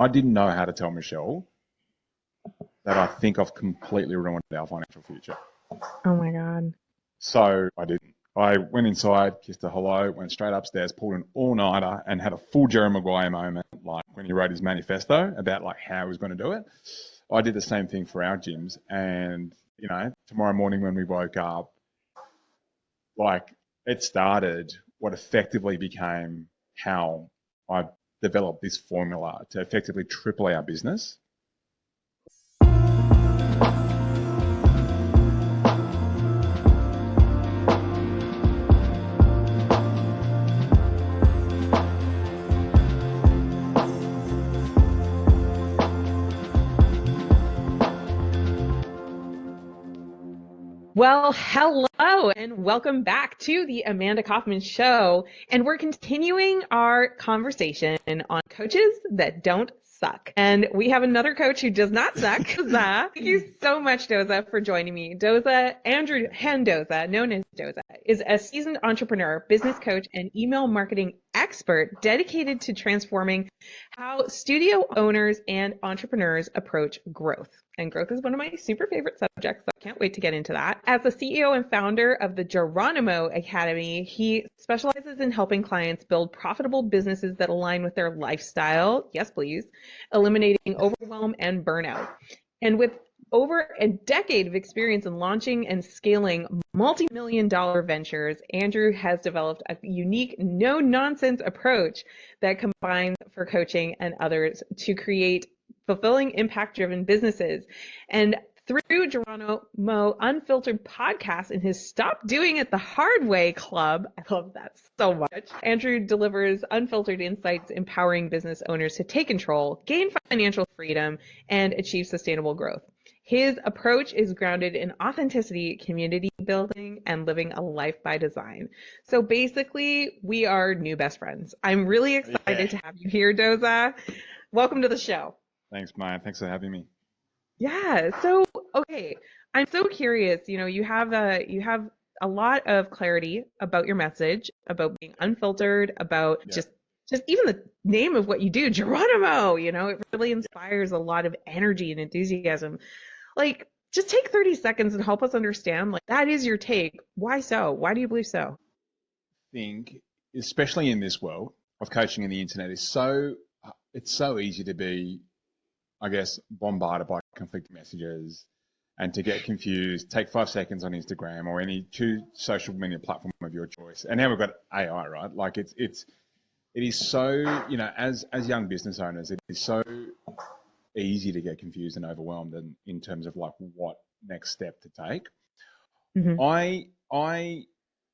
I didn't know how to tell Michelle that I think I've completely ruined our financial future. Oh my God. So I didn't. I went inside, kissed her hello, went straight upstairs, pulled an all-nighter, and had a full Jerry Maguire moment, like when he wrote his manifesto about like how he was going to do it. I did the same thing for our gyms, and tomorrow morning when we woke up, like it started what effectively became how I developed this formula to effectively triple our business. Well, hello and welcome back to the Amanda Kaufman Show. And we're continuing our conversation on coaches that don't suck. And we have another coach who does not suck, Doza. Thank you so much, Doza, for joining me. Doza, Andrew Handosa, known as Doza, is a seasoned entrepreneur, business coach, and email marketing expert dedicated to transforming how studio owners and entrepreneurs approach growth. And growth is one of my super favorite subjects, so I can't wait to get into that. As the CEO and founder of the Geronimo Academy, he specializes in helping clients build profitable businesses that align with their lifestyle, yes please, eliminating overwhelm and burnout. And with over a decade of experience in launching and scaling multi-million-dollar ventures, Andrew has developed a unique, no-nonsense approach that combines for coaching and others to create fulfilling impact-driven businesses. And through Geronimo Unfiltered podcast and his Stop Doing It the Hard Way Club, I love that so much, Andrew delivers unfiltered insights empowering business owners to take control, gain financial freedom, and achieve sustainable growth. His approach is grounded in authenticity, community building, and living a life by design. So basically, we are new best friends. I'm really excited to have you here, Doza. Welcome to the show. Thanks, Maya. Thanks for having me. Yeah. So, okay. I'm so curious. You have a lot of clarity about your message, about being unfiltered, about just even the name of what you do, Geronimo. It really inspires a lot of energy and enthusiasm. Like, just take 30 seconds and help us understand. Like, that is your take. Why so? Why do you believe so? I think, especially in this world of coaching and the internet, it's so easy to be, I guess, bombarded by conflicting messages and to get confused. Take 5 seconds on Instagram or any social media platform of your choice. And now we've got AI, right? Like it is so, as young business owners, it is so easy to get confused and overwhelmed in terms of like what next step to take. Mm-hmm. I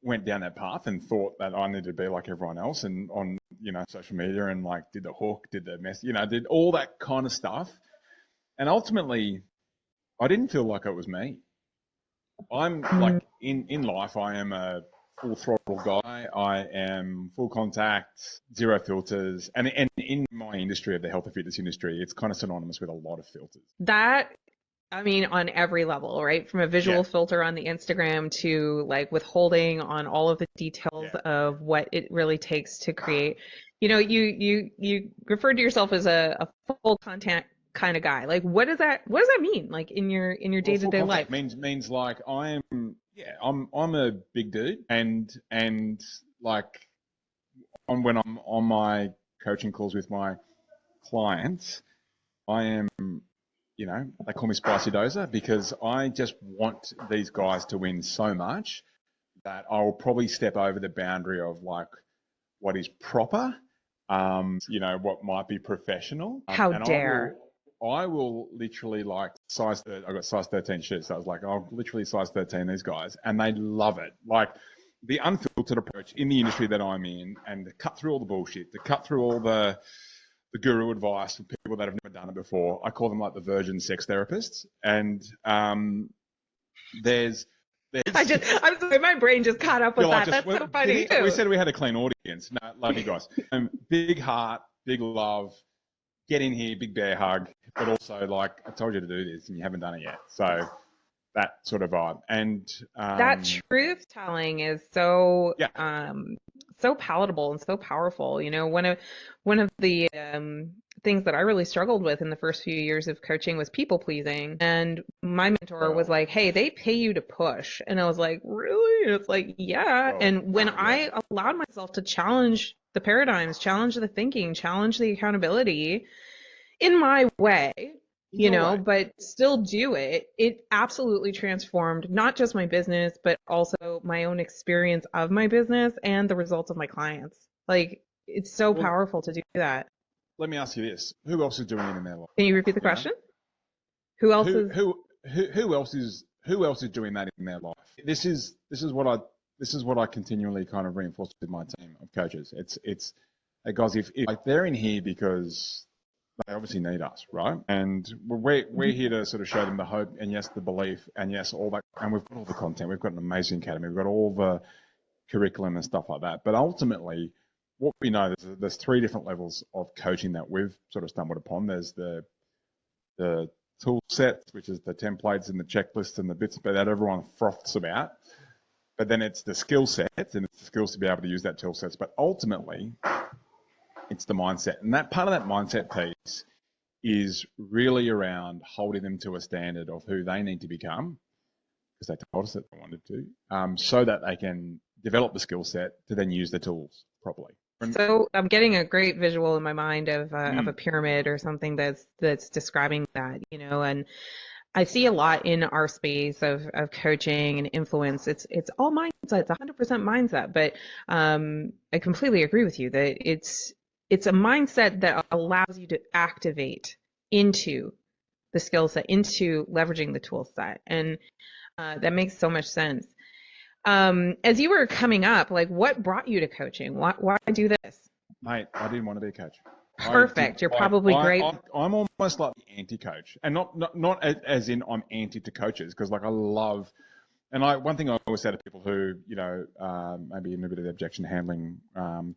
went down that path and thought that I needed to be like everyone else and on, social media and like did the hook, did the mess, did all that kind of stuff. And ultimately, I didn't feel like it was me. I'm like in life, I am a full throttle guy. I am full contact, zero filters. And in my industry of the health and fitness industry, it's kind of synonymous with a lot of filters. On every level, right? From a visual filter on the Instagram to like withholding on all of the details of what it really takes to create. You referred to yourself as a full content kind of guy. Like, what does that mean? Like in your day-to-day life? Means like I'm a big dude and like when I'm on my coaching calls with my clients, I am, they call me Spicy Doza because I just want these guys to win so much that I will probably step over the boundary of like what is proper, what might be professional. How dare. I will literally like I got size 13 shoes. So I was like, I'll literally size 13 these guys and they love it. Like the unfiltered approach in the industry that I'm in and to cut through all the bullshit, to cut through all the guru advice for people that have never done it before. I call them like the virgin sex therapists. And there's I'm sorry, my brain just caught up with that. That's so funny. We said we had a clean audience. No, love you guys. Big heart, big love. Get in here, big bear hug, but also like I told you to do this and you haven't done it yet. So that sort of vibe. And that truth telling is so so palatable and so powerful. One of the things that I really struggled with in the first few years of coaching was people pleasing. And my mentor was Oh, like, "Hey, they pay you to push." And I was like, "Really?" And it's like, "Yeah." oh, And when yeah. I allowed myself to challenge the paradigms, challenge the thinking, challenge the accountability in my way, In your way. but still do it, it absolutely transformed not just my business, but also my own experience of my business and the results of my clients. Like, it's so Well, powerful to do that. let me ask you this: who else is doing it in their life? Can you repeat the You know, question? Who else who is? who who else is doing that in their life? This is what I continually kind of reinforce with my team of coaches. It's guys, if like they're in here because they obviously need us, right? And we're here to sort of show them the hope and yes, the belief and yes, all that. And we've got all the content. We've got an amazing academy. We've got all the curriculum and stuff like that. But ultimately, what we know there's three different levels of coaching that we've sort of stumbled upon. There's the tool sets, which is the templates and the checklists and the bits that everyone froths about. But then it's the skill sets and it's the skills to be able to use that tool sets. But ultimately, it's the mindset. And that part of that mindset piece is really around holding them to a standard of who they need to become, because they told us that they wanted to, so that they can develop the skill set to then use the tools properly. So I'm getting a great visual in my mind of a Mm, pyramid or something that's describing that, and I see a lot in our space of coaching and influence. It's all mindset. It's 100% mindset. But I completely agree with you that it's a mindset that allows you to activate into the skill set, into leveraging the tool set, and that makes so much sense. As you were coming up, like what brought you to coaching? Why do this? mate, I didn't want to be a coach. I did. Perfect. You're probably great. I'm almost like the anti-coach, and not as in I'm anti to coaches, because like I love, and one thing I always say to people who maybe in a bit of the objection handling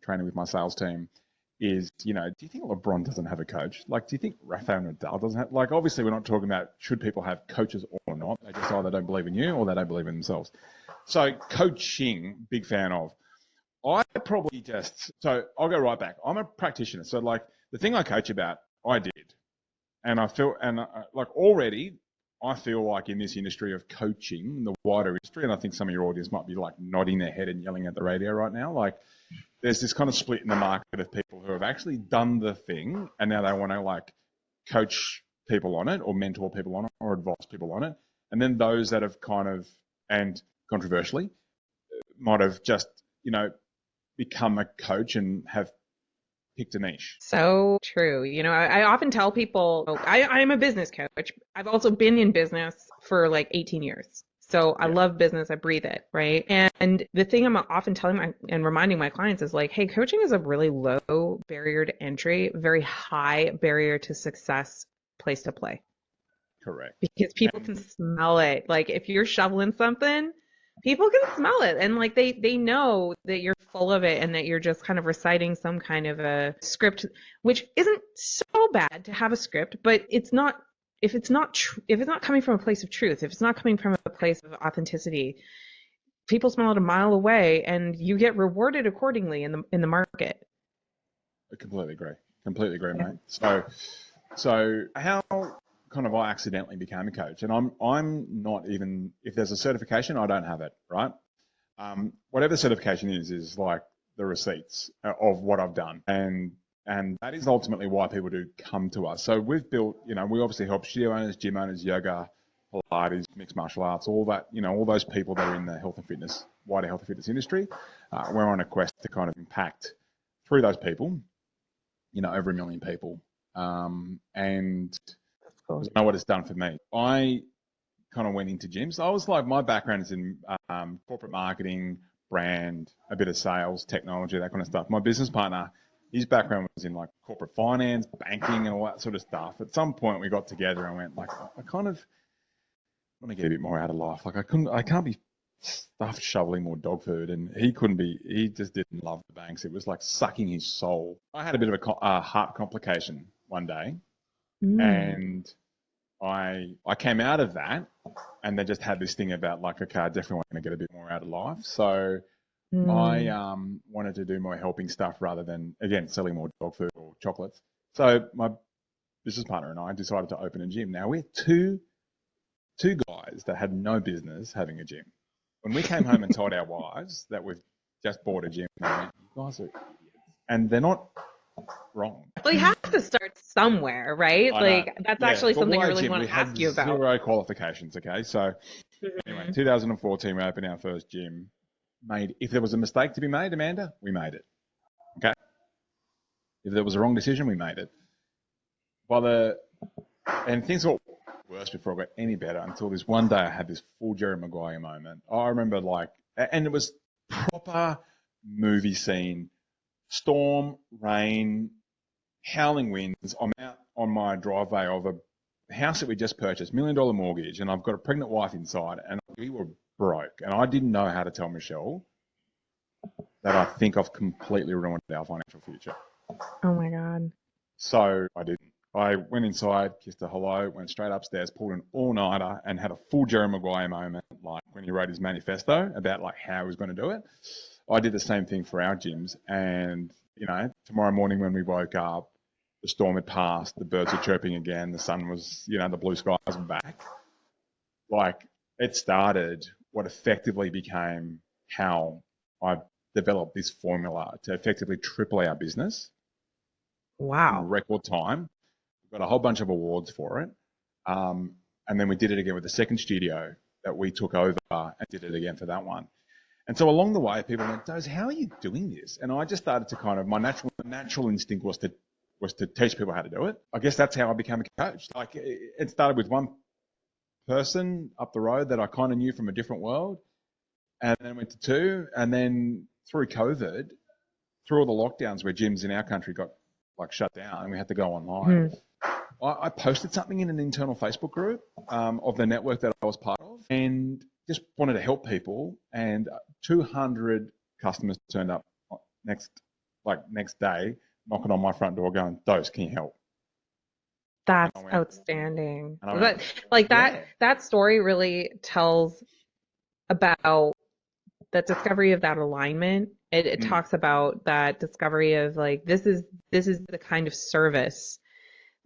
training with my sales team is, do you think LeBron doesn't have a coach? Like, do you think Rafael Nadal doesn't have? Like, obviously we're not talking about should people have coaches or not. They just either don't believe in you or they don't believe in themselves. So coaching, big fan of. I probably so I'll go right back. I'm a practitioner. So like the thing I coach about, I did. And I feel, and like already I feel like in this industry of coaching, the wider industry, and I think some of your audience might be like nodding their head and yelling at the radio right now. Like there's this kind of split in the market of people who have actually done the thing and now they want to like coach people on it or mentor people on it or advise people on it. And then those that have kind of, and controversially, might have just, become a coach and have picked a niche. So true. I often tell people I'm a business coach. I've also been in business for like 18 years. So I Yeah, love business. I breathe it, right? And the thing I'm often telling and reminding my clients is like, hey, coaching is a really low barrier to entry, very high barrier to success place to play correct. because people And can smell it. Like if you're shoveling something, people can smell it and like they know that you're full of it and that you're just kind of reciting some kind of a script, which isn't so bad to have a script, but it's not if it's not coming from a place of truth, if it's not coming from a place of authenticity, people smell it a mile away and you get rewarded accordingly in the market. I completely agree, mate. So how kind of I accidentally became a coach, and I'm not even, if there's a certification, I don't have it, right? Whatever the certification is like the receipts of what I've done, and that is ultimately why people do come to us. So we've built, we obviously help studio owners, gym owners, yoga, Pilates, mixed martial arts, all that, all those people that are in the wider health and fitness industry. We're on a quest to kind of impact through those people, over 1 million people. And That's cool. I know what it's done for me. I kind of went into gyms. I was like, my background is in corporate marketing, brand, a bit of sales, technology, that kind of stuff. My business partner, his background was in like corporate finance, banking, and all that sort of stuff. At some point, we got together and went like, I kind of want to get a bit more out of life. Like I can't be stuffed shoveling more dog food, and he just didn't love the banks. It was like sucking his soul. I had a bit of a heart complication one day, Mm. and I came out of that, and then just had this thing about like, okay, I definitely want to get a bit more out of life. So I Mm. wanted to do more helping stuff rather than, again, selling more dog food or chocolates. So my business partner and I decided to open a gym. Now we're two guys that had no business having a gym. When we came home and told our wives that we've just bought a gym, they went, "You guys are idiots." And they're not wrong. Well, you have to start somewhere, right? I know. Like that's Yeah, actually but something I why a really gym? want We to had ask you about. zero qualifications, okay? So anyway, Mhm. 2014, we opened our first gym. If there was a mistake to be made, Amanda, we made it. Okay? If there was a wrong decision, we made it. And things got worse before it got any better until this one day I had this full Jerry Maguire moment. I remember and it was proper movie scene, storm, rain, howling winds. I'm out on my driveway of a house that we just purchased, $1 million mortgage, and I've got a pregnant wife inside, and we were broke. And I didn't know how to tell Michelle that I think I've completely ruined our financial future. Oh my God. So I didn't. I went inside, kissed her hello, went straight upstairs, pulled an all-nighter, and had a full Jerry Maguire moment, like when he wrote his manifesto about like how he was going to do it. I did the same thing for our gyms, and tomorrow morning when we woke up, the storm had passed, the birds were chirping again, the sun was, the blue skies were back. Like it started what effectively became how I developed this formula to effectively triple our business in Wow. record time. We got a whole bunch of awards for it. And then we did it again with the second studio that we took over and did it again for that one. And so along the way, people went, "Doza, how are you doing this?" And I just started to my natural instinct was to teach people how to do it. I guess that's how I became a coach. Like it started with one person up the road that I kind of knew from a different world, and then went to two, and then through COVID, through all the lockdowns where gyms in our country got like shut down and we had to go online. I posted something in an internal Facebook group of the network that I was part of, and just wanted to help people. And 200 customers turned up next day, knocking on my front door, going, "Doza, can you help?" That's went, outstanding. and I went, That story really tells about that discovery of that alignment. It talks about that discovery of like this is the kind of service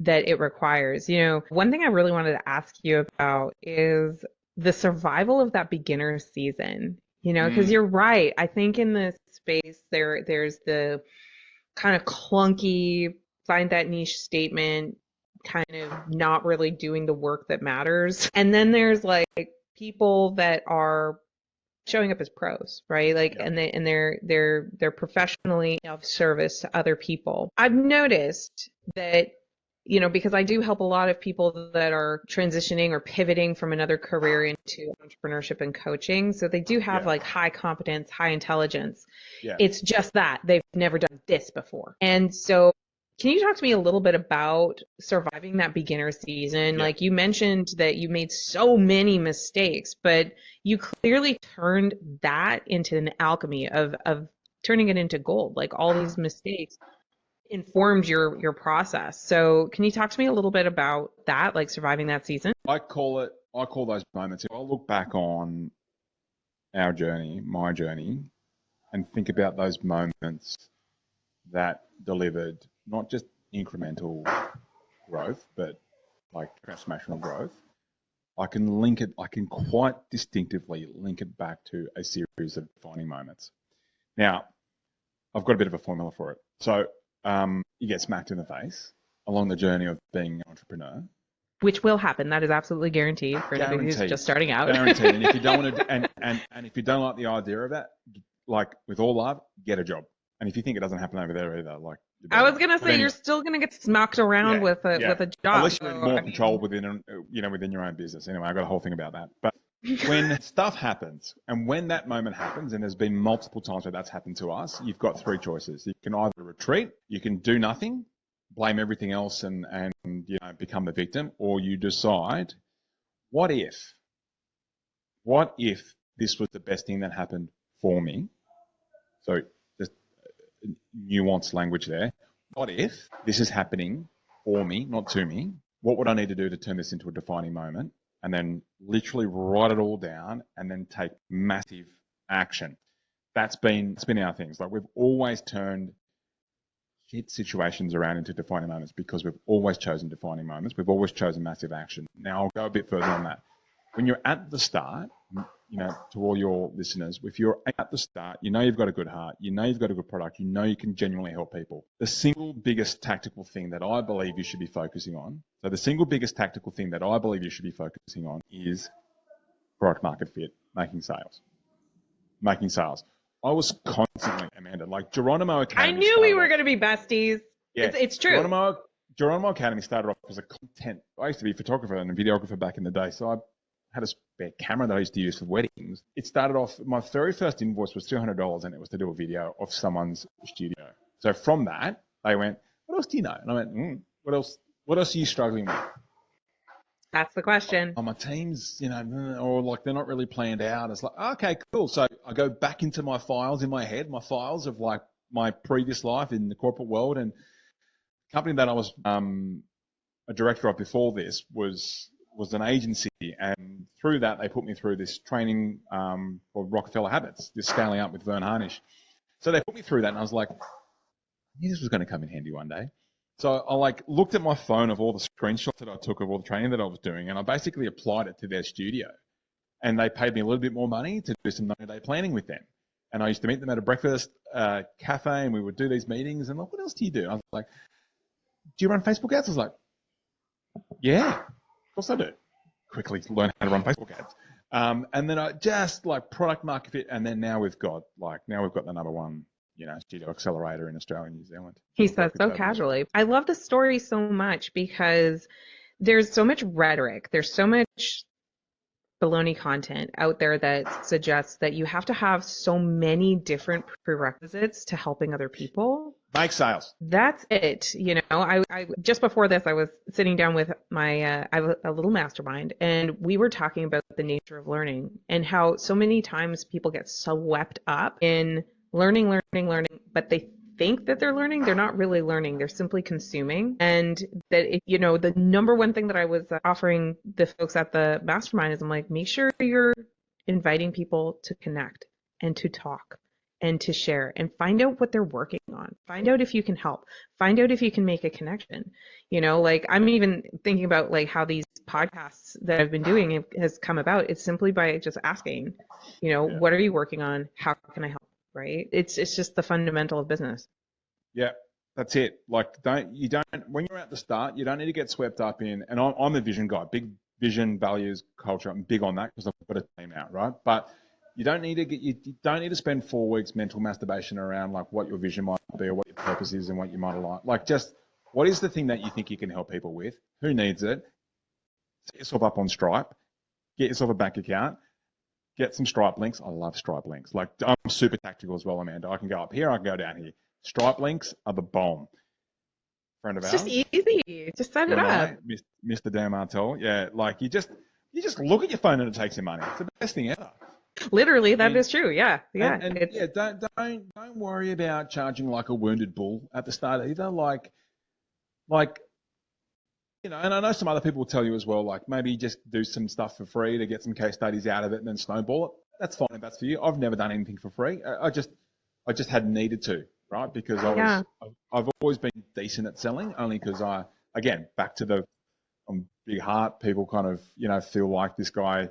that it requires. One thing I really wanted to ask you about is the survival of that beginner season. Because you're right. I think in this space there's the kind of clunky find that niche statement, kind of not really doing the work that matters. And then there's like people that are showing up as pros, right? Like, Yeah. and they're professionally of service to other people. I've noticed that, because I do help a lot of people that are transitioning or pivoting from another career into entrepreneurship and coaching. So they do have like high competence, high intelligence. Yeah. It's just that they've never done this before. And so can you talk to me a little bit about surviving that beginner season? Yeah. Like you mentioned that you made so many mistakes, but you clearly turned that into an alchemy of turning it into gold. Like all these mistakes informed your process. So can you talk to me a little bit about that, like surviving that season? I call those moments. If I look back on our journey, my journey, and think about those moments that delivered not just incremental growth, but like transformational growth, I can quite distinctively link it back to a series of defining moments. Now, I've got a bit of a formula for it. So you get smacked in the face along the journey of being an entrepreneur. Which will happen. That is absolutely guaranteed for anybody who's just starting out. Guaranteed. And if you don't want to, and if you don't like the idea of that, like with all love, get a job. And if you think it doesn't happen over there either, like I was gonna say you're still gonna get smacked around with a job, unless you're in more control within your own business. Anyway, I got a whole thing about that. But when stuff happens, and when that moment happens, and there's been multiple times where that's happened to us, you've got three choices. You can either retreat, you can do nothing, blame everything else, and become the victim, or you decide, what if this was the best thing that happened for me? So just nuanced language there. What if this is happening for me, not to me? What would I need to do to turn this into a defining moment? And then literally write it all down and then take massive action. It's been our things. Like we've always turned fit situations around into defining moments because we've always chosen defining moments. We've always chosen massive action. Now, I'll go a bit further on that. When you're at the start, to all your listeners, if you're at the start, you've got a good heart, you've got a good product, you can genuinely help people. The single biggest tactical thing that I believe you should be focusing on, is product market fit, making sales. I was constantly, Amanda, like Geronimo Academy. I knew we were going to be besties. Yeah, it's true. Geronimo Academy started off as a content. I used to be a photographer and a videographer back in the day, so I had a spare camera that I used to use for weddings. It started off, my very first invoice was $200, and it was to do a video of someone's studio. So from that, they went, what else do you know? And I went, what else are you struggling with? That's the question. My team's, or like they're not really planned out. It's like, okay, cool. So I go back into my files in my head, my files of like my previous life in the corporate world, and the company that I was a director of before this was an agency, and through that they put me through this training called Rockefeller Habits, this scaling up with Vern Harnish. So they put me through that, and I was like, I knew this was going to come in handy one day. So I looked at my phone of all the screenshots that I took of all the training that I was doing, and I basically applied it to their studio. And they paid me a little bit more money to do some 90-day planning with them. And I used to meet them at a breakfast cafe, and we would do these meetings. And like, what else do you do? I was like, do you run Facebook ads? I was like, yeah, of course I do. Quickly learn how to run Facebook ads. And then I just product market fit. And then now we've got the number one, studio accelerator in Australia and New Zealand. He says so casually. I love the story so much because there's so much rhetoric. There's so much baloney content out there that suggests that you have to have so many different prerequisites to helping other people. Make sales. That's it. I just before this, I was sitting down with I have a little mastermind, and we were talking about the nature of learning and how so many times people get swept up in learning, but they think that they're learning. They're not really learning. They're simply consuming. And that, the number one thing that I was offering the folks at the mastermind is I'm like, make sure you're inviting people to connect and to talk and to share and find out what they're working on. Find out if you can help. Find out if you can make a connection. I'm even thinking about how these podcasts that I've been doing has come about. It's simply by just asking, what are you working on? How can I help? Right? It's just the fundamental of business. Yeah, that's it. When you're at the start, you don't need to get swept up in, and I'm a vision guy, big vision, values, culture. I'm big on that because I've got a team out, right? But you don't need to spend 4 weeks mental masturbation around what your vision might be or what your purpose is and what you might like. Just what is the thing that you think you can help people with? Who needs it? Set yourself up on Stripe. Get yourself a bank account. Get some Stripe links. I love Stripe links. I'm super tactical as well, Amanda. I can go up here, I can go down here. Stripe links are the bomb. Friend of ours. It's just easy. Just set it up. Mr. Dan Martel. Yeah, you just look at your phone and it takes your money. It's the best thing ever. Literally, that is true. Yeah. Don't worry about charging like a wounded bull at the start either. And I know some other people will tell you as well, maybe just do some stuff for free to get some case studies out of it and then snowball it. That's fine if that's for you. I've never done anything for free. I just hadn't needed to, right? Because I've always been decent at selling, only because back to I'm big heart. People kind of, feel like this guy,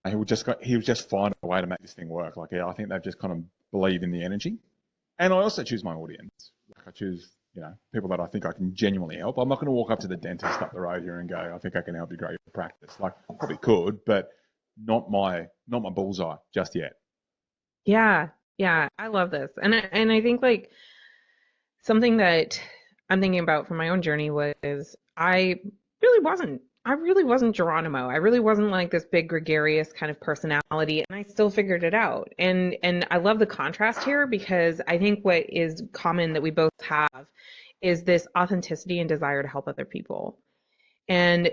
he would just find a way to make this thing work. I think they just kind of believe in the energy. And I also choose my audience. I choose, people that I think I can genuinely help. I'm not going to walk up to the dentist up the road here and go, I think I can help you grow your practice. I probably could, but not my bullseye just yet. Yeah. I love this. And I think something that I'm thinking about from my own journey was I really wasn't Geronimo. I really wasn't this big gregarious kind of personality, and I still figured it out. And I love the contrast here because I think what is common that we both have is this authenticity and desire to help other people. And,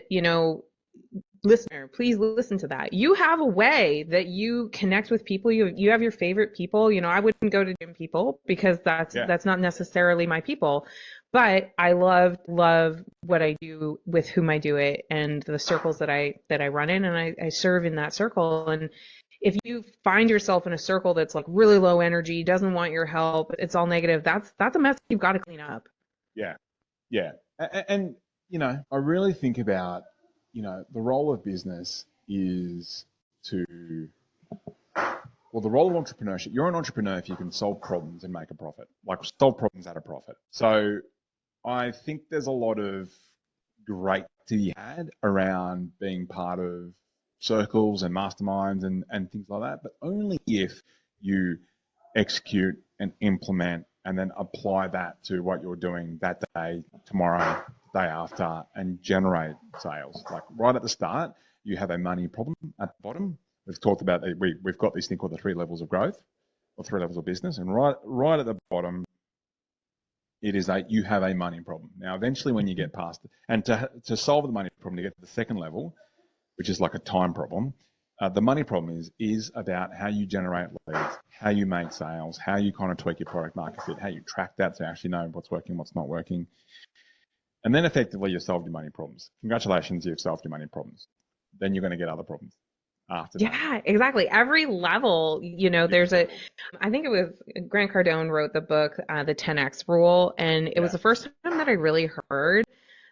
listener, please listen to that. You have a way that you connect with people. You have your favorite people. I wouldn't go to gym people because that's not necessarily my people. But I love what I do with whom I do it and the circles that I run in, and I serve in that circle. And if you find yourself in a circle that's like really low energy, doesn't want your help, it's all negative, that's a mess you've got to clean up. Yeah. Yeah. And, I really think about, the role of business is to, well, the role of entrepreneurship, you're an entrepreneur if you can solve problems and make a profit, like solve problems at a profit. So I think there's a lot of great to be had around being part of circles and masterminds and things like that, but only if you execute and implement and then apply that to what you're doing that day, tomorrow, day after, and generate sales. Like right at the start, you have a money problem at the bottom. We've talked about that. We've got this thing called the 3 levels of growth or 3 levels of business. And right at the bottom, it is you have a money problem. Now, eventually when you get past it, and to solve the money problem, to get to the second level, which is like a time problem, the money problem is about how you generate leads, how you make sales, how you kind of tweak your product market fit, how you track that to actually know what's working, what's not working. And then effectively you've solved your money problems. Congratulations, you've solved your money problems. Then you're going to get other problems after that. Yeah, exactly. Every level, there's I think it was Grant Cardone wrote the book, The 10X Rule, and it was the first time that I really heard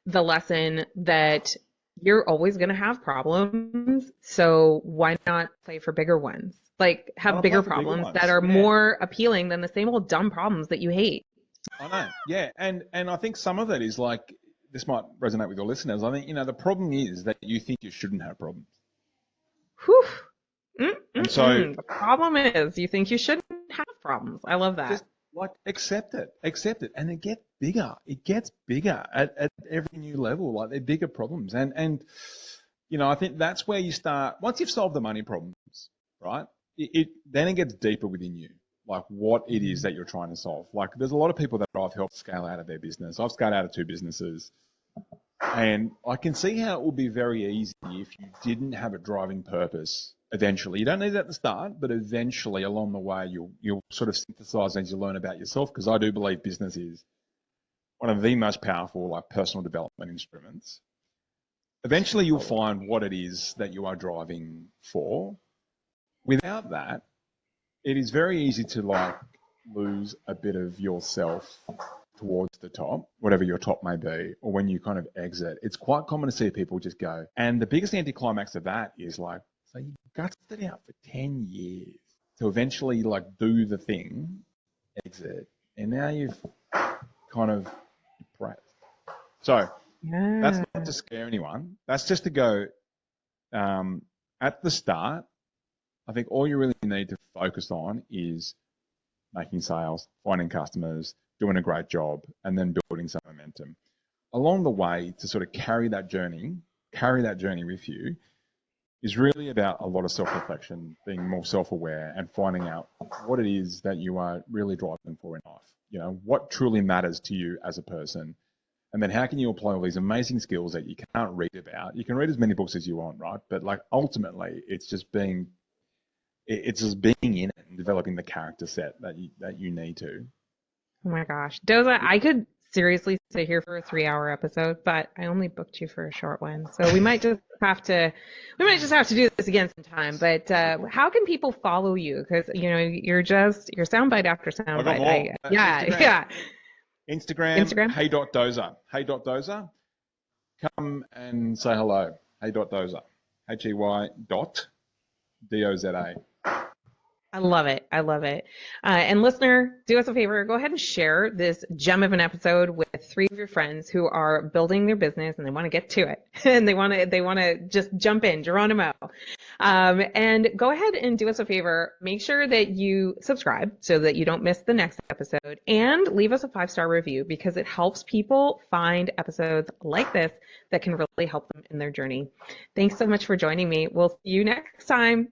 the lesson that you're always going to have problems. So why not play for bigger ones? Like have bigger problems that are more appealing than the same old dumb problems that you hate. I know. Yeah. And I think some of it is like, this might resonate with your listeners. I think, the problem is that you think you shouldn't have problems. Whew. And so the problem is you think you shouldn't have problems. I love that. Just like accept it, and it gets bigger. It gets bigger at every new level. Like they're bigger problems, and I think that's where you start. Once you've solved the money problems, right? Then it gets deeper within you, like what it is that you're trying to solve. Like there's a lot of people that I've helped scale out of their business. I've scaled out of 2 businesses. And I can see how it would be very easy if you didn't have a driving purpose eventually. You don't need it at the start, but eventually along the way, you'll sort of synthesize as you learn about yourself, because I do believe business is one of the most powerful like personal development instruments. Eventually you'll find what it is that you are driving for. Without that, it is very easy to like lose a bit of yourself towards the top, whatever your top may be, or when you kind of exit. It's quite common to see people just go. And the biggest anticlimax of that is like, so you gutted it out for 10 years to eventually like do the thing, exit, and now you've kind of depressed. So that's not to scare anyone. That's just to go at the start. I think all you really need to focus on is making sales, finding customers, doing a great job, and then building some momentum. Along the way, to sort of carry that journey with you, is really about a lot of self-reflection, being more self-aware, and finding out what it is that you are really driving for in life. What truly matters to you as a person, and then how can you apply all these amazing skills that you can't read about? You can read as many books as you want, right? But like ultimately, it's just being in it and developing the character set that you need to. Oh my gosh. Doza, I could seriously sit here for a 3-hour episode, but I only booked you for a short one. So we might just have to do this again sometime. But how can people follow you? Because you're soundbite after soundbite. Instagram. Hey.Doza. Hey.Doza. Come and say hello. Hey.Doza. HEY.DOZA. I love it. And listener, do us a favor, go ahead and share this gem of an episode with 3 of your friends who are building their business and they want to get to it and they want to just jump in, Geronimo. And go ahead and do us a favor, make sure that you subscribe so that you don't miss the next episode, and leave us a 5-star review, because it helps people find episodes like this that can really help them in their journey. Thanks so much for joining me. We'll see you next time.